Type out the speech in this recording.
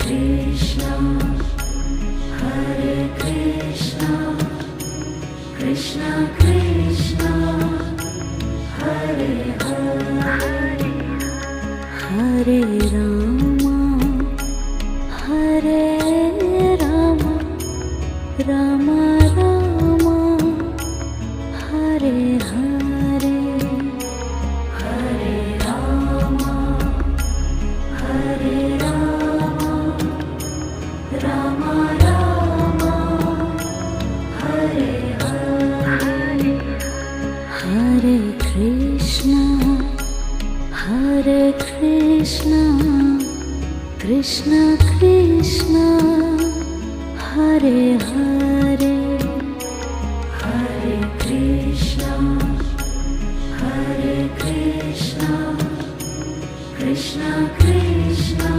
Krishna, Hare Krishna, Krishna Krishna, Hare Hare, Hare Rama, Hare Rama, Rama Rama, Hare Hare, Hare Rama, Hare Rama, Rama Rama, Hare Hare, Hare Krishna, Hare Krishna, Krishna Krishna, Hare Hare, Hare Krishna, Hare Krishna, Krishna Krishna,